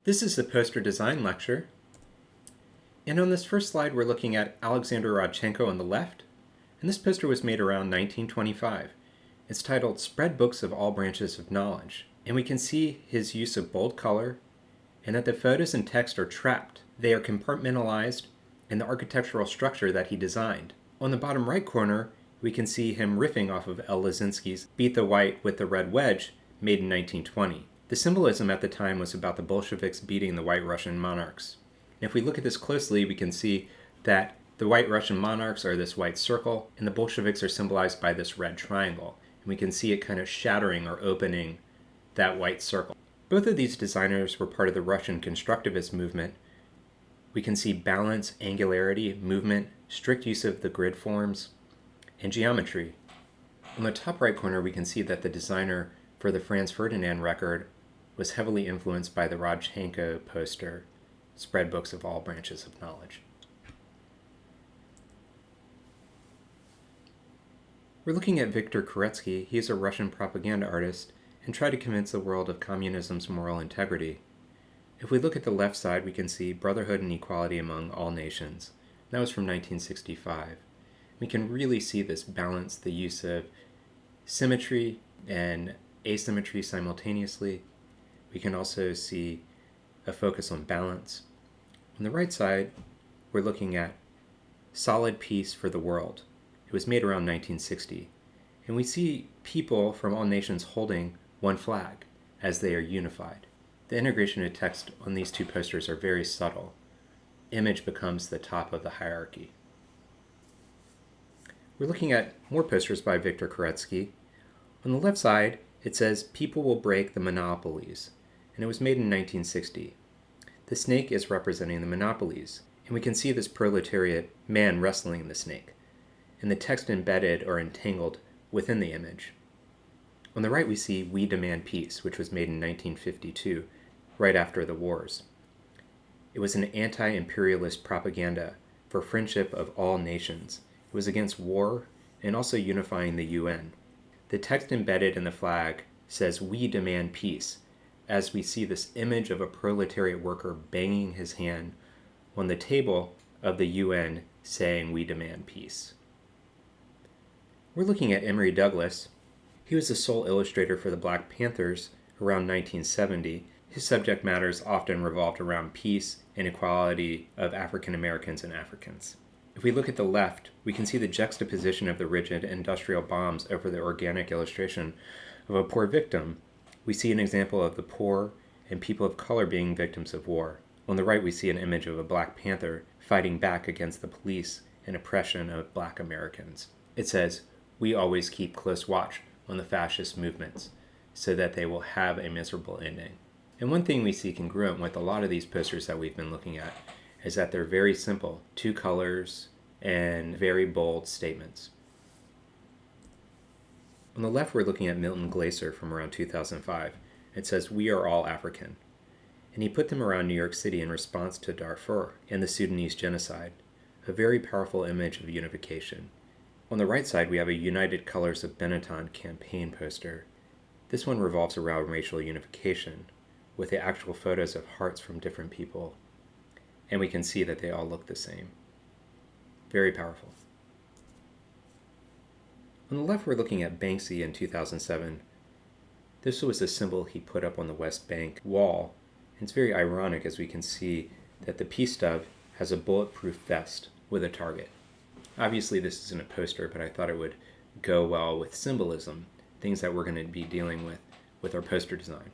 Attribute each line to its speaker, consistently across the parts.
Speaker 1: This is the poster design lecture. And on this first slide, we're looking at Alexander Rodchenko on the left. And this poster was made around 1925. It's titled Spread Books of All Branches of Knowledge. And we can see his use of bold color and that the photos and text are trapped. They are compartmentalized in the architectural structure that he designed. On the bottom right corner, we can see him riffing off of L. Lisinski's Beat the White with the Red Wedge, made in 1920. The symbolism at the time was about the Bolsheviks beating the White Russian monarchs. And if we look at this closely, we can see that the White Russian monarchs are this white circle, and the Bolsheviks are symbolized by this red triangle. And we can see it kind of shattering or opening that white circle. Both of these designers were part of the Russian constructivist movement. We can see balance, angularity, movement, strict use of the grid forms, and geometry. On the top right corner, we can see that the designer for the Franz Ferdinand record was heavily influenced by the Rodchenko poster, Spread Books of All Branches of Knowledge. We're looking at Viktor Koretsky. He is a Russian propaganda artist and tried to convince the world of communism's moral integrity. If we look at the left side, we can see brotherhood and equality among all nations. That was from 1965. We can really see this balance, the use of symmetry and asymmetry simultaneously. We can also see a focus on balance. On the right side, we're looking at Solid Peace for the World. It was made around 1960. And we see people from all nations holding one flag as they are unified. The integration of text on these two posters are very subtle. Image becomes the top of the hierarchy. We're looking at more posters by Viktor Koretsky. On the left side, it says, "People will break the monopolies," and it was made in 1960. The snake is representing the monopolies, and we can see this proletariat man wrestling the snake, and the text embedded or entangled within the image. On the right, we see "We Demand Peace," which was made in 1952, right after the wars. It was an anti-imperialist propaganda for friendship of all nations. It was against war and also unifying the UN. The text embedded in the flag says, "We demand peace," as we see this image of a proletariat worker banging his hand on the table of the UN saying, "We demand peace." We're looking at Emory Douglas. He was the sole illustrator for the Black Panthers around 1970. His subject matters often revolved around peace and equality of African Americans and Africans. If we look at the left, we can see the juxtaposition of the rigid industrial bombs over the organic illustration of a poor victim. We see an example of the poor and people of color being victims of war. On the right, we see an image of a Black Panther fighting back against the police and oppression of Black Americans. It says, "We always keep close watch on the fascist movements so that they will have a miserable ending." And one thing we see congruent with a lot of these posters that we've been looking at is that they're very simple, two colors and very bold statements. On the left, we're looking at Milton Glaser from around 2005. It says, "We are all African." And he put them around New York City in response to Darfur and the Sudanese genocide, a very powerful image of unification. On the right side, we have a United Colors of Benetton campaign poster. This one revolves around racial unification, with the actual photos of hearts from different people. And we can see that they all look the same. Very powerful. On the left, we're looking at Banksy in 2007. This was a symbol he put up on the West Bank wall. And it's very ironic as we can see that the peace dove has a bulletproof vest with a target. Obviously, this isn't a poster, but I thought it would go well with symbolism, things that we're going to be dealing with our poster design.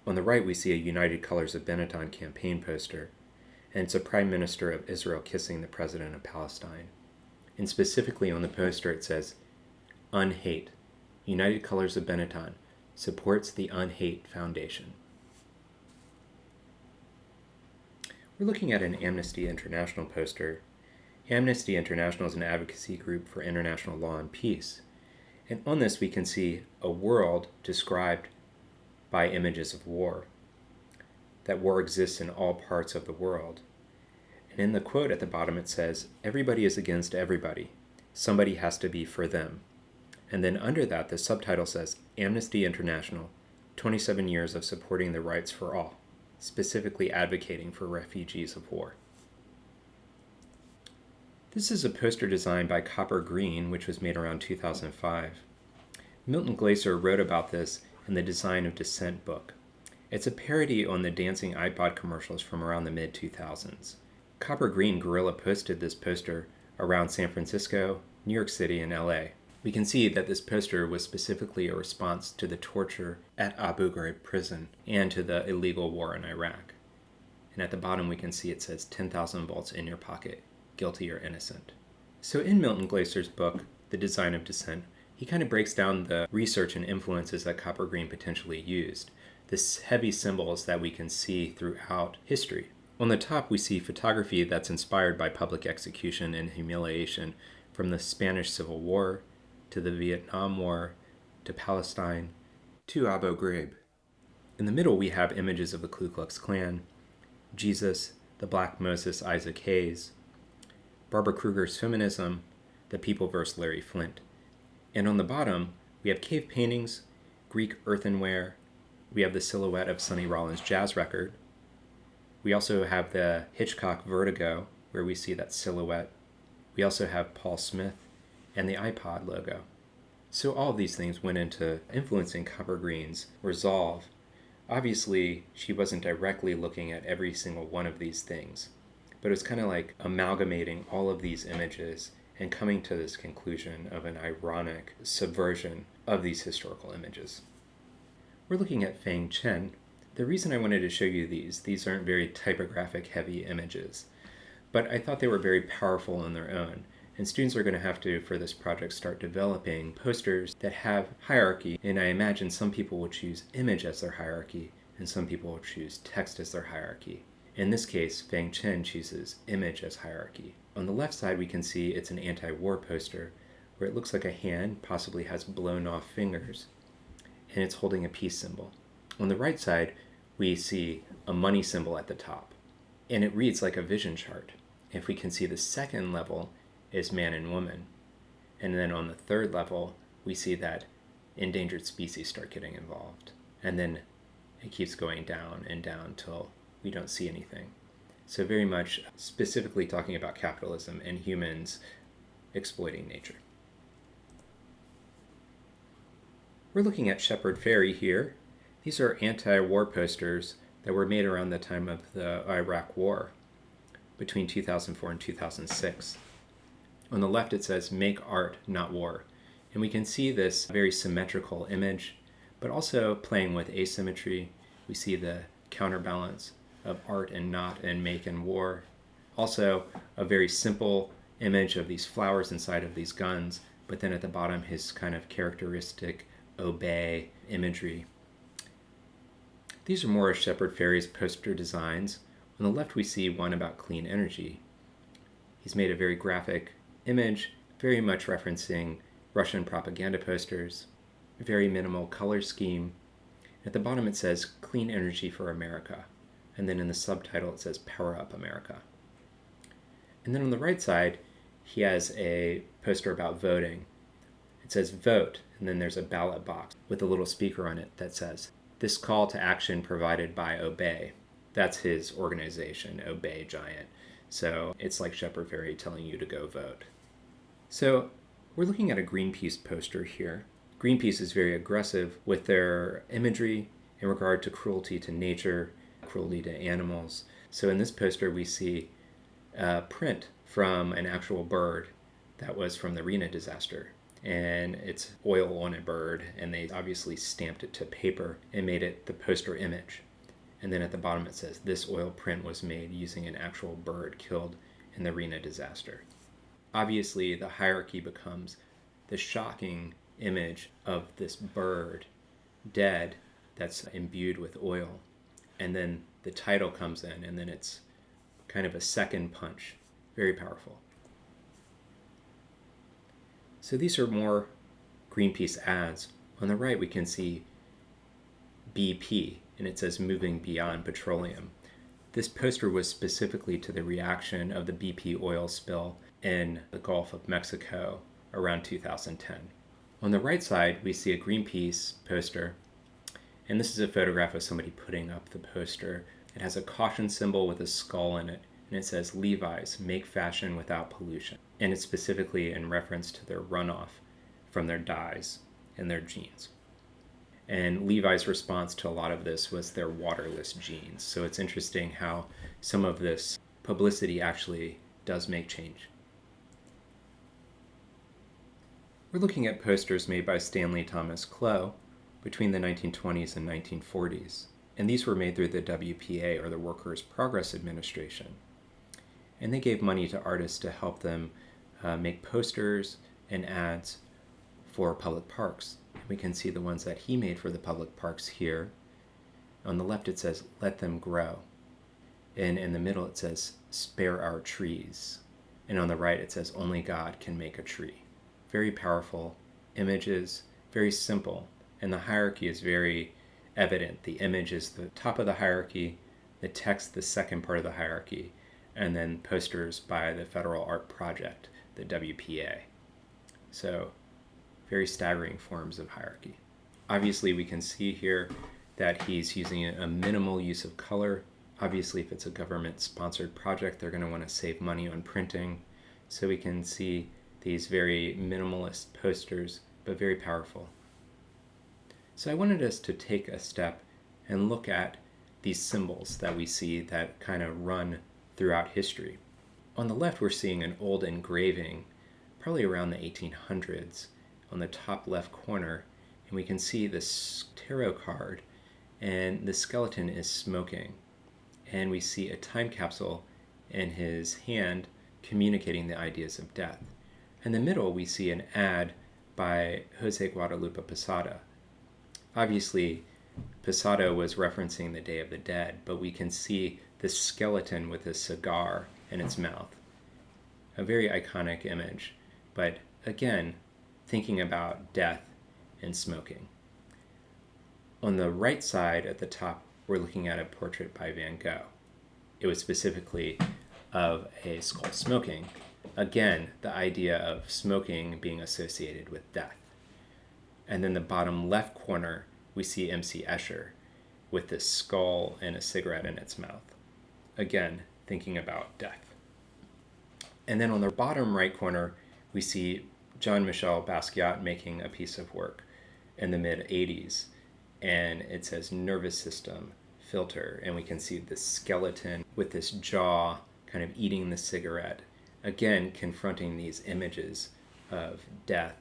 Speaker 1: On the right, we see a United Colors of Benetton campaign poster, and it's a Prime Minister of Israel kissing the President of Palestine. And specifically on the poster, it says, "Unhate. United Colors of Benetton supports the Unhate Foundation." We're looking at an Amnesty International poster. Amnesty International is an advocacy group for international law and peace. And on this, we can see a world described by images of war. That war exists in all parts of the world. And in the quote at the bottom, it says, "Everybody is against everybody. Somebody has to be for them." And then under that, the subtitle says, "Amnesty International, 27 years of supporting the rights for all." specifically advocating for refugees of war. This is a poster designed by Copper Green, which was made around 2005. Milton Glaser wrote about this in the Design of Dissent book. It's a parody on the dancing iPod commercials from around the mid-2000s. Copper Green guerrilla posted this poster around San Francisco, New York City, and LA. We can see that this poster was specifically a response to the torture at Abu Ghraib prison and to the illegal war in Iraq. And at the bottom we can see it says 10,000 volts in your pocket, guilty or innocent. So in Milton Glaser's book, The Design of Dissent, he kind of breaks down the research and influences that Copper Green potentially used, this heavy symbols that we can see throughout history. On the top we see photography that's inspired by public execution and humiliation from the Spanish Civil War to the Vietnam War to Palestine to Abu Ghraib. In the middle we have images of the Ku Klux Klan, Jesus, the Black Moses Isaac Hayes, Barbara Kruger's feminism, The People vs. Larry Flynt. And on the bottom, we have cave paintings, Greek earthenware, we have the silhouette of Sonny Rollins' jazz record. We also have the Hitchcock Vertigo, where we see that silhouette. We also have Paul Smith and the iPod logo. So all of these things went into influencing Copper Green's resolve. Obviously, she wasn't directly looking at every single one of these things, but it was kind of like amalgamating all of these images and coming to this conclusion of an ironic subversion of these historical images. We're looking at Feng Chen. The reason I wanted to show you these aren't very typographic heavy images, but I thought they were very powerful on their own. And students are going to have to, for this project, start developing posters that have hierarchy. And I imagine some people will choose image as their hierarchy, and some people will choose text as their hierarchy. In this case, Feng Chen chooses image as hierarchy. On the left side, we can see it's an anti-war poster, where it looks like a hand possibly has blown off fingers, and it's holding a peace symbol. On the right side, we see a money symbol at the top, and it reads like a vision chart. If we can see the second level is man and woman. And then on the third level, we see that endangered species start getting involved. And then it keeps going down and down till we don't see anything. So very much specifically talking about capitalism and humans exploiting nature. We're looking at Shepard Fairey here. These are anti-war posters that were made around the time of the Iraq War between 2004 and 2006. On the left it says, "Make art, not war." And we can see this very symmetrical image, but also playing with asymmetry. We see the counterbalance of art and not, and make and war. Also, a very simple image of these flowers inside of these guns, but then at the bottom his kind of characteristic obey imagery. These are more of Shepard Fairey's poster designs. On the left we see one about clean energy. He's made a very graphic image, very much referencing Russian propaganda posters, very minimal color scheme. At the bottom it says "Clean Energy for America," and then in the subtitle it says "Power Up America." And then on the right side he has a poster about voting. It says "Vote," and then there's a ballot box with a little speaker on it that says, "This call to action provided by Obey." That's his organization, Obey Giant. So it's like Shepard Fairey telling you to go vote. So we're looking at a Greenpeace poster here. Greenpeace is very aggressive with their imagery in regard to cruelty to nature, cruelty to animals. So in this poster we see a print from an actual bird that was from the Rena disaster. And it's oil on a bird, and they obviously stamped it to paper and made it the poster image. And then at the bottom it says, "This oil print was made using an actual bird killed in the Rena disaster." Obviously, the hierarchy becomes the shocking image of this bird dead that's imbued with oil. And then the title comes in, and then it's kind of a second punch. Very powerful. So these are more Greenpeace ads. On the right we can see BP, and it says "Moving Beyond Petroleum." This poster was specifically to the reaction of the BP oil spill in the Gulf of Mexico around 2010. On the right side, we see a Greenpeace poster, and this is a photograph of somebody putting up the poster, It has a caution symbol with a skull in it, and it says, Levi's, make fashion without pollution. And it's specifically in reference to their runoff from their dyes and their jeans. And Levi's response to a lot of this was their waterless jeans. So it's interesting how some of this publicity actually does make change. We're looking at posters made by Stanley Thomas Clough between the 1920s and 1940s. And these were made through the WPA, or the Workers' Progress Administration. And they gave money to artists to help them make posters and ads for public parks. We can see the ones that he made for the public parks here. On the left it says, let them grow. And in the middle it says, spare our trees. And on the right it says, only God can make a tree. Very powerful images, very simple. And the hierarchy is very evident. The image is the top of the hierarchy, the text the second part of the hierarchy, and then posters by the Federal Art Project, the WPA. So very staggering forms of hierarchy. Obviously, we can see here that he's using a minimal use of color. Obviously, if it's a government-sponsored project, they're going to want to save money on printing. So we can see these very minimalist posters, but very powerful. So I wanted us to take a step and look at these symbols that we see that kind of run throughout history. On the left, we're seeing an old engraving, probably around the 1800s, on the top left corner, and we can see this tarot card, and the skeleton is smoking. And we see a time capsule in his hand communicating the ideas of death. In the middle, we see an ad by Jose Guadalupe Posada. Obviously, Posada was referencing the Day of the Dead, but we can see this skeleton with a cigar in its mouth. A very iconic image, but again, thinking about death and smoking. On the right side at the top, we're looking at a portrait by Van Gogh. It was specifically of a skull smoking. Again, the idea of smoking being associated with death. And then the bottom left corner, we see MC Escher with this skull and a cigarette in its mouth. Again, thinking about death. And then on the bottom right corner, we see Jean-Michel Basquiat making a piece of work in the mid-'80s, and it says nervous system filter, and we can see the skeleton with this jaw kind of eating the cigarette, again confronting these images of death.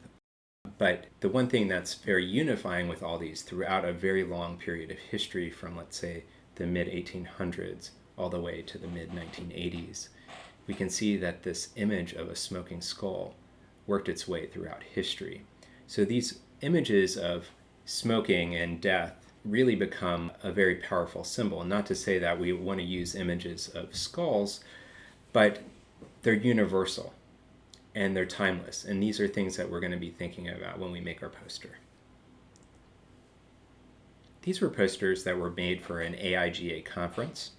Speaker 1: But the one thing that's very unifying with all these throughout a very long period of history, from let's say the mid-1800s all the way to the mid-1980s, we can see that this image of a smoking skull worked its way throughout history. So these images of smoking and death really become a very powerful symbol. Not to say that we want to use images of skulls, but they're universal and they're timeless. And these are things that we're going to be thinking about when we make our poster. These were posters that were made for an AIGA conference.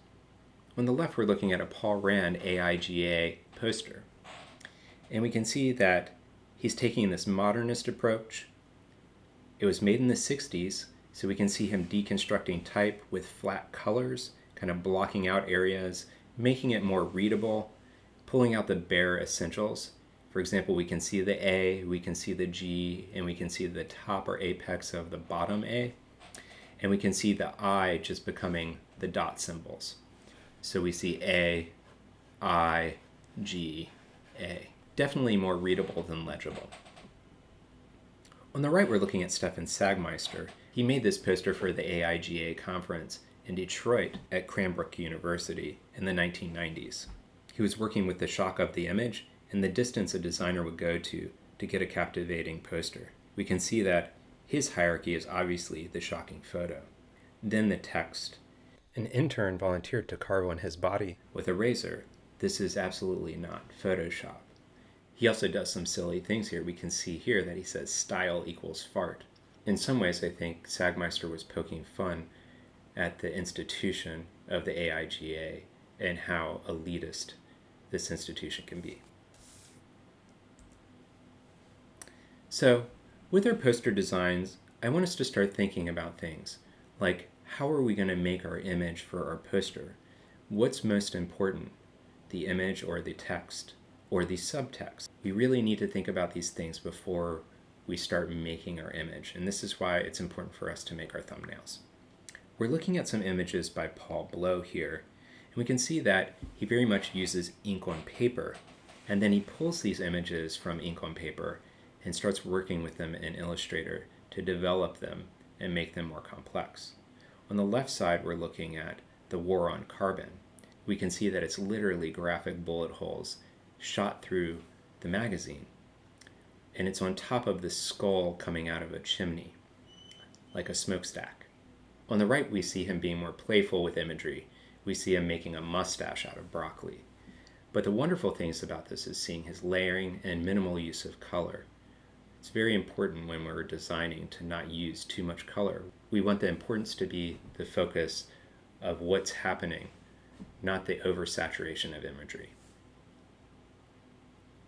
Speaker 1: On the left, we're looking at a Paul Rand AIGA poster. And we can see that he's taking this modernist approach. It was made in the 60s, so we can see him deconstructing type with flat colors, kind of blocking out areas, making it more readable, pulling out the bare essentials. For example, we can see the A, we can see the G, and we can see the top or apex of the bottom A. And we can see the I just becoming the dot symbols. So we see A, I, G, A. Definitely more readable than legible. On the right, we're looking at Stefan Sagmeister. He made this poster for the AIGA conference in Detroit at Cranbrook University in the 1990s. He was working with the shock of the image and the distance a designer would go to get a captivating poster. We can see that his hierarchy is obviously the shocking photo. Then the text. An intern volunteered to carve on his body with a razor. This is absolutely not Photoshop. He also does some silly things here. We can see here that he says style equals fart. In some ways, I think Sagmeister was poking fun at the institution of the AIGA and how elitist this institution can be. So, with our poster designs, I want us to start thinking about things like, how are we going to make our image for our poster? What's most important, the image or the text or the subtext? We really need to think about these things before we start making our image, and this is why it's important for us to make our thumbnails. We're looking at some images by Paul Blow here, and we can see that he very much uses ink on paper, and then he pulls these images from ink on paper and starts working with them in Illustrator to develop them and make them more complex. On the left side, we're looking at the War on Carbon. We can see that it's literally graphic bullet holes shot through the magazine, and it's on top of the skull coming out of a chimney, like a smokestack. On the right, we see him being more playful with imagery. We see him making a mustache out of broccoli. But the wonderful things about this is seeing his layering and minimal use of color. It's very important when we're designing to not use too much color. We want the importance to be the focus of what's happening, not the oversaturation of imagery.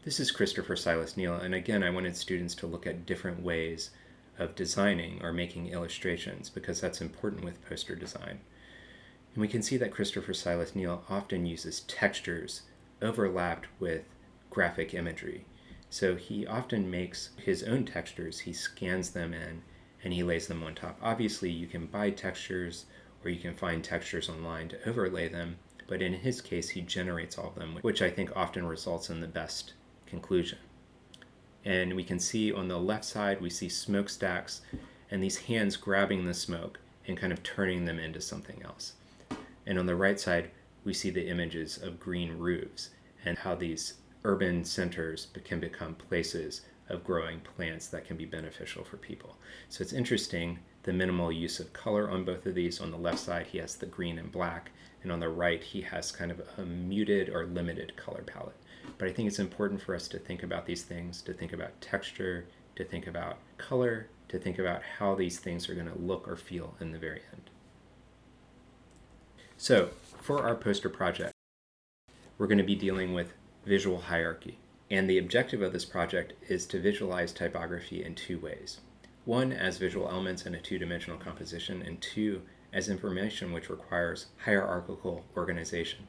Speaker 1: This is Christopher Silas Neal, and again, I wanted students to look at different ways of designing or making illustrations because that's important with poster design. And we can see that Christopher Silas Neal often uses textures overlapped with graphic imagery. So he often makes his own textures, he scans them in, and he lays them on top. Obviously, you can buy textures or you can find textures online to overlay them, but in his case, he generates all of them, which I think often results in the best conclusion. And we can see on the left side, we see smokestacks and these hands grabbing the smoke and kind of turning them into something else. And on the right side, we see the images of green roofs and how these urban centers can become places of growing plants that can be beneficial for people. So it's interesting, the minimal use of color on both of these. On the left side, he has the green and black, and on the right, he has kind of a muted or limited color palette. But I think it's important for us to think about these things, to think about texture, to think about color, to think about how these things are going to look or feel in the very end. So for our poster project, we're going to be dealing with visual hierarchy. And the objective of this project is to visualize typography in two ways. One, as visual elements in a two-dimensional composition, and two, as information which requires hierarchical organization.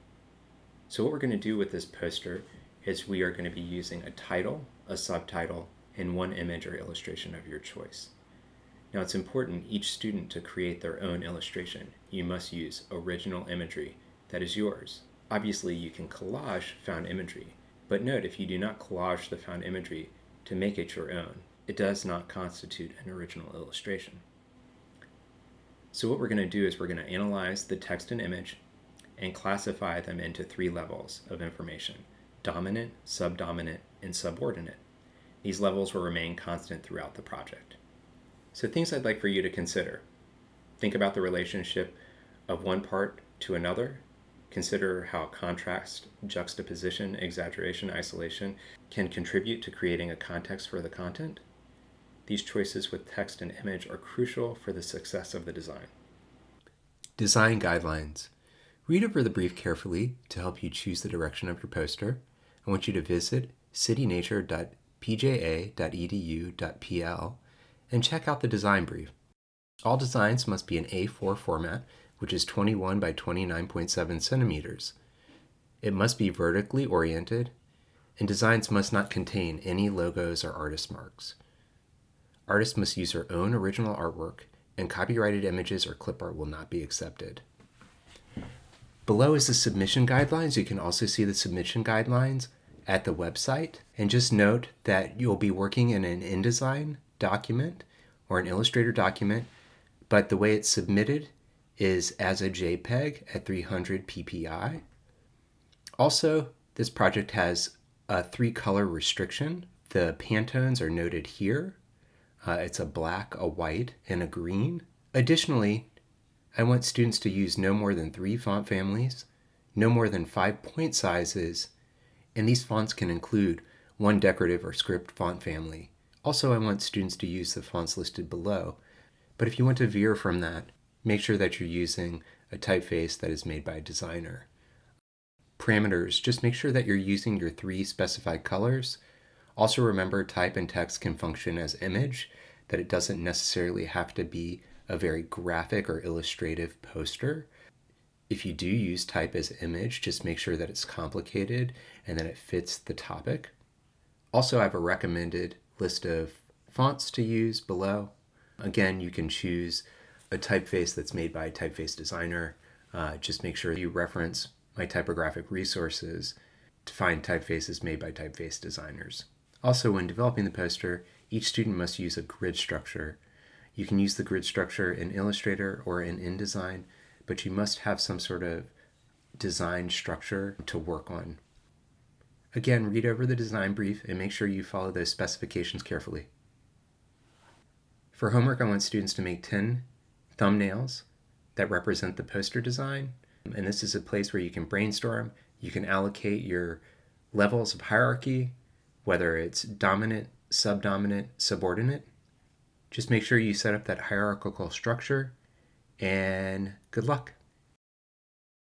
Speaker 1: So what we're going to do with this poster is we are going to be using a title, a subtitle, and one image or illustration of your choice. Now it's important each student to create their own illustration. You must use original imagery that is yours. Obviously you can collage found imagery, but note if you do not collage the found imagery to make it your own, it does not constitute an original illustration. So what we're going to do is we're going to analyze the text and image and classify them into three levels of information: dominant, subdominant, and subordinate. These levels will remain constant throughout the project. So things I'd like for you to consider. Think about the relationship of one part to another. Consider how contrast, juxtaposition, exaggeration, isolation can contribute to creating a context for the content. These choices with text and image are crucial for the success of the design. Design guidelines. Read over the brief carefully to help you choose the direction of your poster. I want you to visit citynature.pja.edu.pl and check out the design brief. All designs must be in A4 format, which is 21 by 29.7 centimeters. It must be vertically oriented, and designs must not contain any logos or artist marks. Artists must use their own original artwork, and copyrighted images or clip art will not be accepted. Below is the submission guidelines. You can also see the submission guidelines at the website. And just note that you'll be working in an InDesign document or an Illustrator document, but the way it's submitted is as a JPEG at 300 ppi. Also, this project has a 3-color restriction. The Pantones are noted here. It's a black, a white, and a green. Additionally, I want students to use no more than 3 font families, no more than 5 point sizes, and these fonts can include one decorative or script font family. Also, I want students to use the fonts listed below, but if you want to veer from that, make sure that you're using a typeface that is made by a designer. Parameters, just make sure that you're using your 3 specified colors. Also remember, type and text can function as image, that it doesn't necessarily have to be a very graphic or illustrative poster. If you do use type as image, just make sure that it's complicated and that it fits the topic. Also, I have a recommended list of fonts to use below. Again, you can choose a typeface that's made by a typeface designer. Just make sure you reference my typographic resources to find typefaces made by typeface designers. Also, when developing the poster, each student must use a grid structure. You can use the grid structure in Illustrator or in InDesign, but you must have some sort of design structure to work on. Again, read over the design brief and make sure you follow those specifications carefully. For homework, I want students to make 10 thumbnails that represent the poster design. And this is a place where you can brainstorm. You can allocate your levels of hierarchy, whether it's dominant, subdominant, subordinate. Just make sure you set up that hierarchical structure, and good luck.